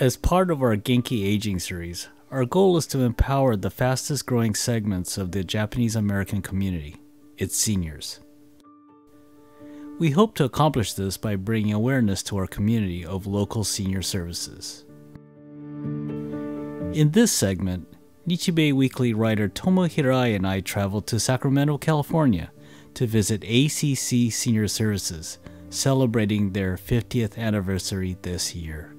As part of our Genki Aging series, our goal is to empower the fastest growing segments of the Japanese American community, its seniors. We hope to accomplish this by bringing awareness to our community of local senior services. In this segment, Nichi Weekly writer Tomo Hirai and I traveled to Sacramento, California to visit ACC Senior Services, celebrating their 50th anniversary this year.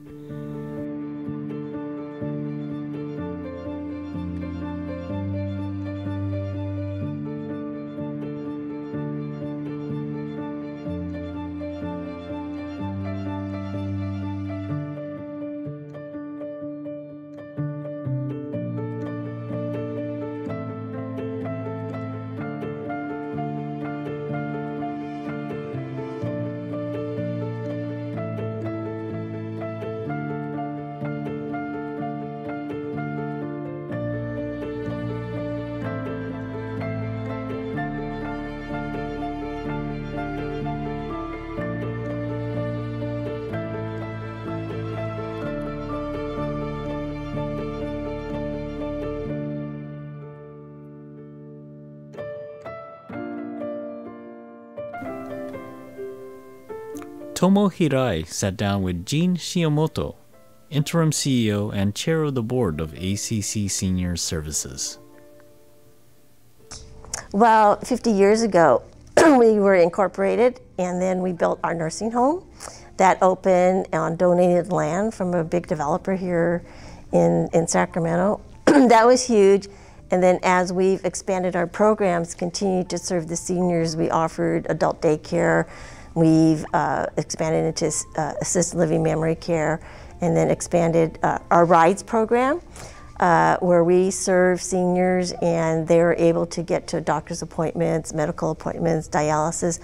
Tomo Hirai sat down with Jin Shiyomoto, interim CEO and chair of the board of ACC Senior Services. Well, 50 years ago, we were incorporated, and then we built our nursing home that opened on donated land from a big developer here in Sacramento. That was huge. And then as we've expanded our programs, continued to serve the seniors, we offered adult daycare. We've expanded into assisted living memory care, and then expanded our rides program, where we serve seniors and they're able to get to doctor's appointments, medical appointments, dialysis.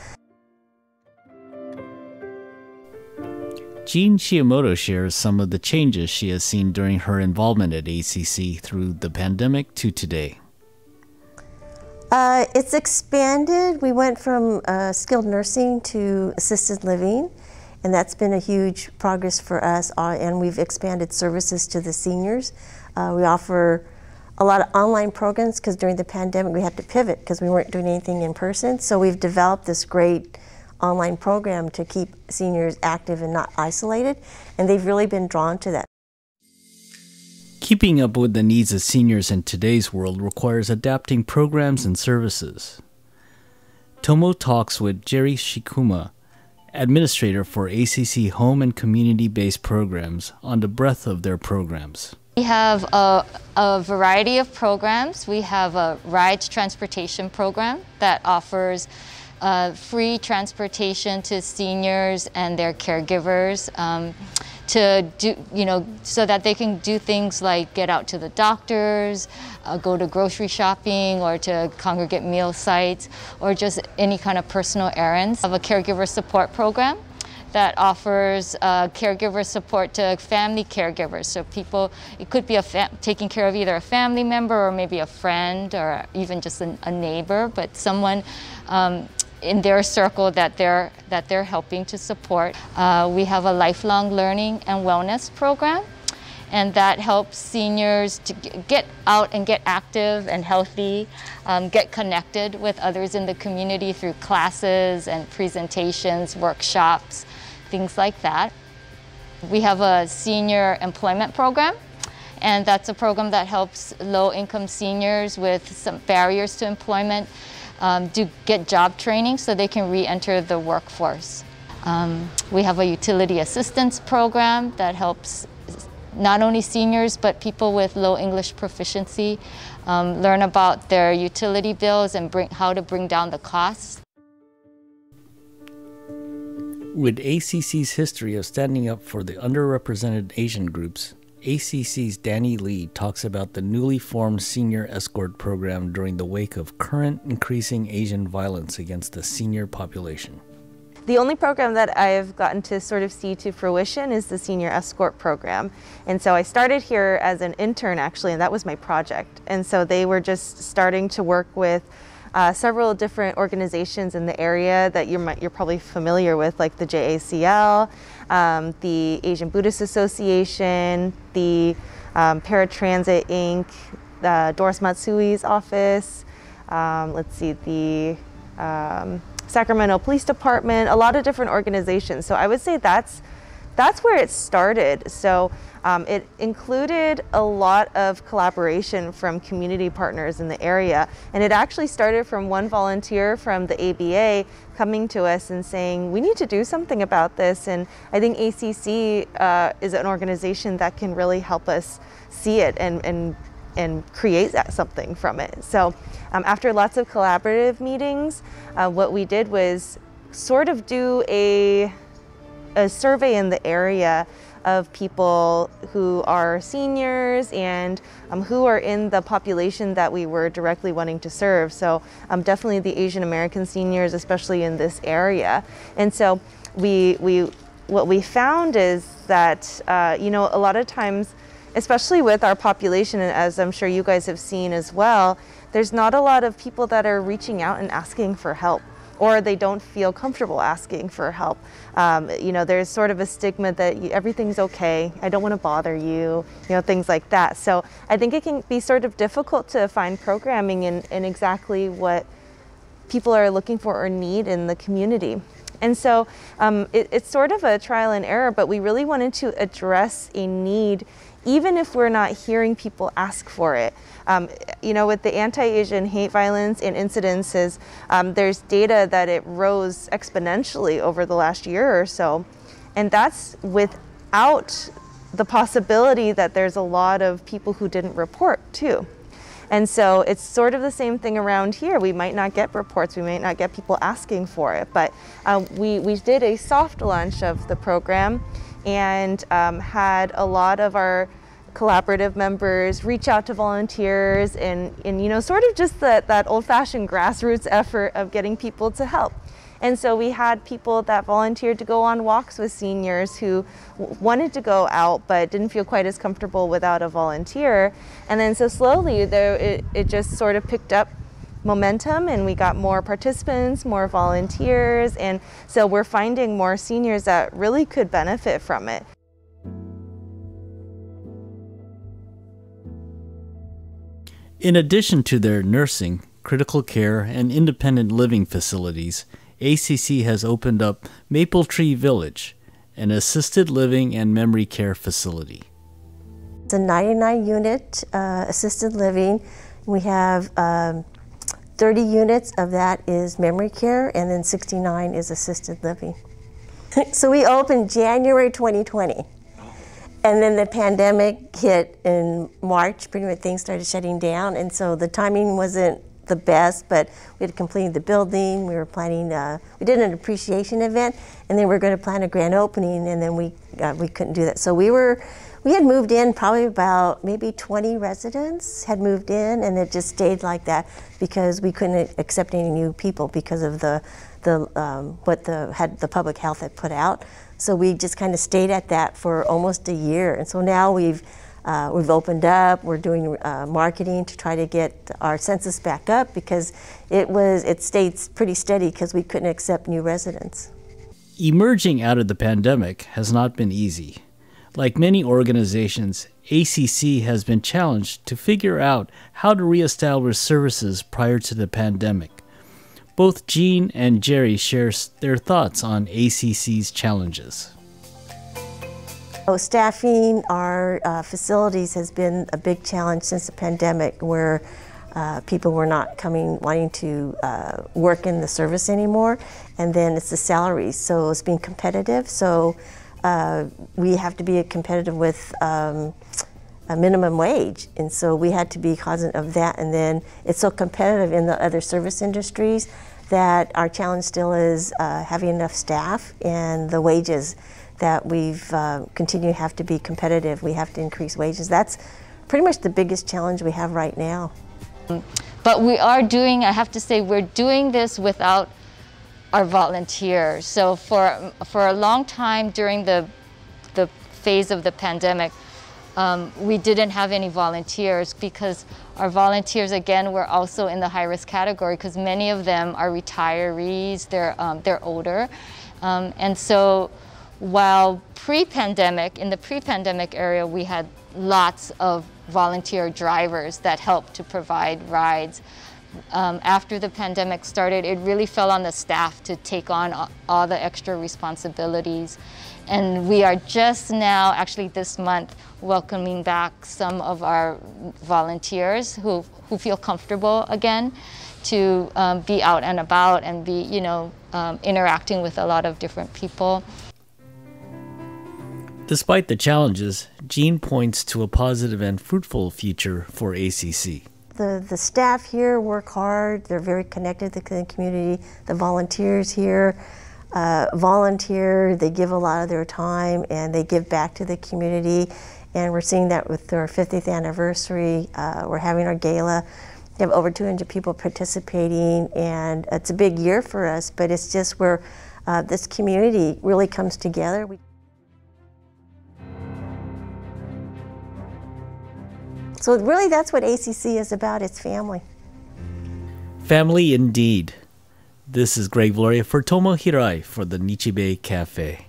Jin Shiyomoto shares some of the changes she has seen during her involvement at ACC through the pandemic to today. It's expanded. We went from skilled nursing to assisted living, and that's been a huge progress for us, and we've expanded services to the seniors. We offer a lot of online programs because during the pandemic we had to pivot because we weren't doing anything in person. So we've developed this great online program to keep seniors active and not isolated, and they've really been drawn to that. Keeping up with the needs of seniors in today's world requires adapting programs and services. Tomo talks with Jerry Shikuma, administrator for ACC home and community-based programs, on the breadth of their programs. We have a variety of programs. We have a rides transportation program that offers free transportation to seniors and their caregivers. To do, so that they can do things like get out to the doctors, go to grocery shopping, or to congregate meal sites, or just any kind of personal errands. We have a caregiver support program that offers caregiver support to family caregivers. So people, it could be taking care of either a family member or maybe a friend or even just a neighbor, but someone in their circle that they're helping to support. We have a lifelong learning and wellness program, and that helps seniors to get out and get active and healthy, get connected with others in the community through classes and presentations, workshops, things like that. We have a senior employment program, and that's a program that helps low-income seniors with some barriers to employment to get job training so they can re-enter the workforce. We have a utility assistance program that helps not only seniors but people with low English proficiency learn about their utility bills and how to bring down the costs. With ACC's history of standing up for the underrepresented Asian groups, ACC's Danny Lee talks about the newly formed Senior Escort Program during the wake of current increasing Asian violence against the senior population. The only program that I've gotten to sort of see to fruition is the Senior Escort Program. And so I started here as an intern actually, and that was my project. And so they were just starting to work with several different organizations in the area that you're probably familiar with, like the JACL, the Asian Buddhist Association, the Paratransit Inc., Doris Matsui's office, let's see, the Sacramento Police Department, a lot of different organizations. So I would say that's where it started. So it included a lot of collaboration from community partners in the area. And it actually started from one volunteer from the ABA coming to us and saying, we need to do something about this. And I think ACC is an organization that can really help us see it and create something from it. So after lots of collaborative meetings, what we did was sort of do a survey in the area of people who are seniors and who are in the population that we were directly wanting to serve. So definitely the Asian American seniors, especially in this area. And so what we found is that, you know, a lot of times, especially with our population, and as I'm sure you guys have seen as well, there's not a lot of people that are reaching out and asking for help, or they don't feel comfortable asking for help. You know, there's sort of a stigma that everything's okay, I don't want to bother you, you know, things like that. So I think it can be sort of difficult to find programming in exactly what people are looking for or need in the community. And so it's sort of a trial and error, but we really wanted to address a need even if we're not hearing people ask for it. You know, with the anti-Asian hate violence and incidences, there's data that it rose exponentially over the last year or so. And that's without the possibility that there's a lot of people who didn't report too. And so it's sort of the same thing around here. We might not get reports, we might not get people asking for it, but we did a soft launch of the program and had a lot of our collaborative members reach out to volunteers and you know, sort of just that old-fashioned grassroots effort of getting people to help. And so we had people that volunteered to go on walks with seniors who wanted to go out but didn't feel quite as comfortable without a volunteer. And then so slowly it just sort of picked up momentum and we got more participants, more volunteers, and so we're finding more seniors that really could benefit from it. In addition to their nursing, critical care, and independent living facilities, ACC has opened up Maple Tree Village, an assisted living and memory care facility. It's a 99-unit assisted living. We have 30 units of that is memory care, and then 69 is assisted living. So we opened January 2020. And then the pandemic hit in March, pretty much things started shutting down, and so the timing wasn't the best, but we had completed the building, we were planning, we did an appreciation event, and then we were going to plan a grand opening, and then we couldn't do that. So we had moved in probably about maybe 20 residents had moved in, and it just stayed like that because we couldn't accept any new people because of what the public health had put out. So we just kind of stayed at that for almost a year, and so now we've opened up. We're doing marketing to try to get our census back up because it stayed pretty steady because we couldn't accept new residents. Emerging out of the pandemic has not been easy. Like many organizations, ACC has been challenged to figure out how to reestablish services prior to the pandemic. Both Jean and Jerry share their thoughts on ACC's challenges. Staffing our facilities has been a big challenge since the pandemic, where people were not wanting to work in the service anymore, and then it's the salaries, so it's being competitive. So we have to be competitive with a minimum wage, and so we had to be cognizant of that. And then it's so competitive in the other service industries that our challenge still is having enough staff and the wages that we've continue to have to be competitive. We have to increase wages. That's pretty much the biggest challenge we have right now. But we are doing, I have to say, we're doing this without our volunteers. So for a long time during the phase of the pandemic, we didn't have any volunteers because our volunteers, again, were also in the high-risk category because many of them are retirees, they're older. And so while in the pre-pandemic area, we had lots of volunteer drivers that helped to provide rides. After the pandemic started, it really fell on the staff to take on all the extra responsibilities. And we are just now, actually this month, welcoming back some of our volunteers who feel comfortable again to be out and about and be, interacting with a lot of different people. Despite the challenges, Jean points to a positive and fruitful future for ACC. The staff here work hard. They're very connected to the community. The volunteers here volunteer. They give a lot of their time and they give back to the community. And we're seeing that with our 50th anniversary. We're having our gala. We have over 200 people participating, and it's a big year for us, but it's just where this community really comes together. So really that's what ACC is about, it's family. Family indeed. This is Greg Viloria for Tomo Hirai for the Nichi Cafe.